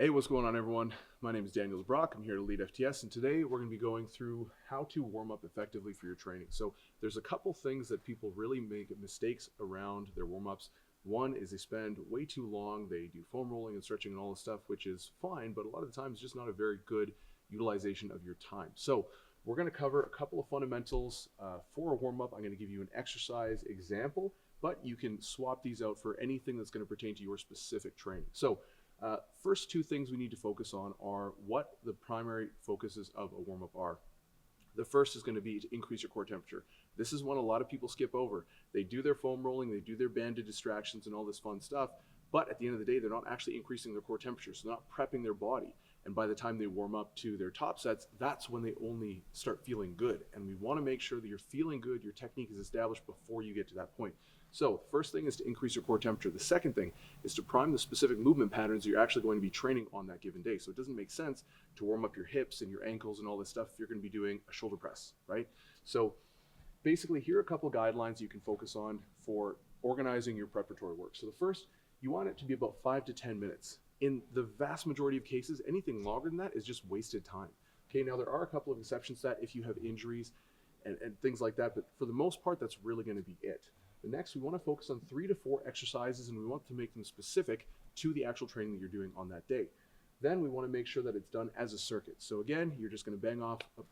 Hey, what's going on, everyone? My name is Daniel Debrocke. I'm here at elitefts, and today we're going to be going through how to warm up effectively for your training. So there's a couple things that people really make mistakes around their warm-ups. One is they spend way too long. They do foam rolling and stretching and all this stuff, which is fine, but a lot of the time it's just not a very good utilization of your time. So we're going to cover a couple of fundamentals for a warm-up. I'm going to give you an exercise example, but you can swap these out for anything that's going to pertain to your specific training. So first two things we need to focus on are what the primary focuses of a warm-up are. The first is going to be to increase your core temperature. This is one a lot of people skip over. They do their foam rolling, they do their banded distractions and all this fun stuff, but at the end of the day, they're not actually increasing their core temperature, so they're not prepping their body. And by the time they warm up to their top sets, that's when they only start feeling good. And we want to make sure that you're feeling good, your technique is established before you get to that point. So the first thing is to increase your core temperature. The second thing is to prime the specific movement patterns you're actually going to be training on that given day. So it doesn't make sense to warm up your hips and your ankles and all this stuff if you're going to be doing a shoulder press, right? So basically, here are a couple of guidelines you can focus on for organizing your preparatory work. So the first, you want it to be about 5 to 10 minutes. In the vast majority of cases, anything longer than that is just wasted time. Okay, now there are a couple of exceptions to that if you have injuries and things like that, but for the most part, that's really going to be it. The next, we want to focus on 3 to 4 exercises, and we want to make them specific to the actual training that you're doing on that day. Then we want to make sure that it's done as a circuit. So again, you're just going to bang off a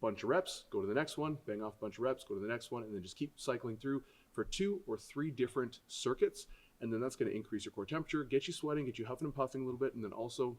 bunch of reps, go to the next one, bang off a bunch of reps, go to the next one, and then just keep cycling through for 2 or 3 different circuits. And then that's going to increase your core temperature, get you sweating, get you huffing and puffing a little bit, and then also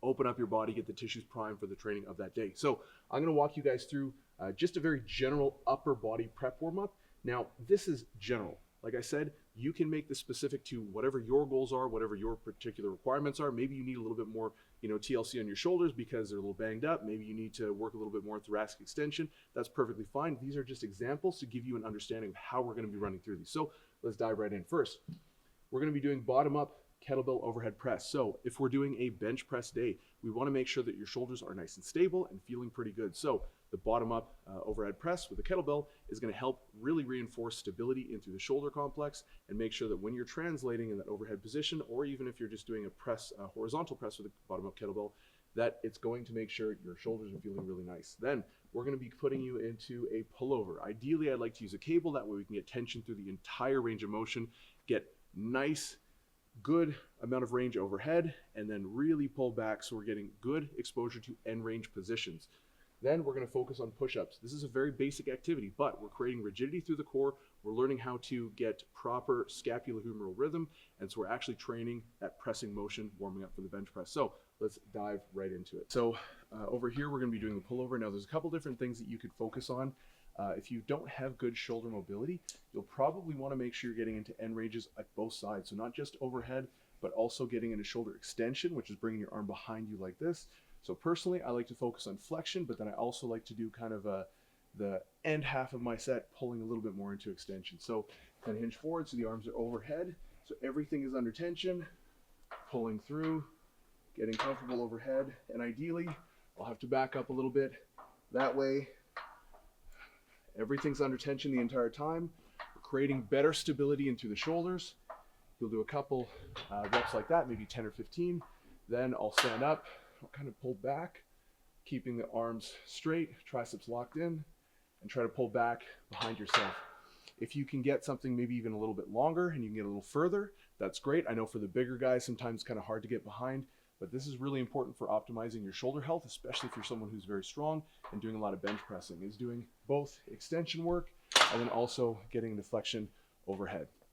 open up your body, get the tissues primed for the training of that day. So I'm going to walk you guys through just a very general upper body prep warm-up. Now, this is general. Like I said, you can make this specific to whatever your goals are, whatever your particular requirements are. Maybe you need a little bit more, TLC on your shoulders because they're a little banged up. Maybe you need to work a little bit more thoracic extension. That's perfectly fine. These are just examples to give you an understanding of how we're going to be running through these. So let's dive right in. First, we're going to be doing bottom-up kettlebell overhead press. So if we're doing a bench press day, we want to make sure that your shoulders are nice and stable and feeling pretty good. So the bottom-up overhead press with the kettlebell is going to help really reinforce stability into the shoulder complex and make sure that when you're translating in that overhead position, or even if you're just doing a press, horizontal press with a bottom-up kettlebell, that it's going to make sure your shoulders are feeling really nice. Then we're going to be putting you into a pullover. Ideally, I'd like to use a cable. That way we can get tension through the entire range of motion, get nice, good amount of range overhead, and then really pull back so we're getting good exposure to end range positions. Then we're going to focus on push-ups. This is a very basic activity, but we're creating rigidity through the core. We're learning how to get proper scapulohumeral rhythm, and so we're actually training that pressing motion, warming up for the bench press. So let's dive right into it. So over here, we're going to be doing the pullover. Now, there's a couple different things that you could focus on. If you don't have good shoulder mobility, you'll probably want to make sure you're getting into end ranges at both sides. So not just overhead, but also getting into shoulder extension, which is bringing your arm behind you like this. So personally, I like to focus on flexion, but then I also like to do kind of the end half of my set, pulling a little bit more into extension. So kind of hinge forward, so the arms are overhead. So everything is under tension, pulling through, getting comfortable overhead. And ideally, I'll have to back up a little bit. That way, everything's under tension the entire time. We're creating better stability into the shoulders. You'll do a couple reps like that, maybe 10 or 15. Then I'll stand up, I'll kind of pull back, keeping the arms straight, triceps locked in, and try to pull back behind yourself. If you can get something maybe even a little bit longer and you can get a little further, that's great. I know for the bigger guys, sometimes it's kind of hard to get behind, but this is really important for optimizing your shoulder health, especially if you're someone who's very strong and doing a lot of bench pressing, is doing both extension work and then also getting into flexion overhead.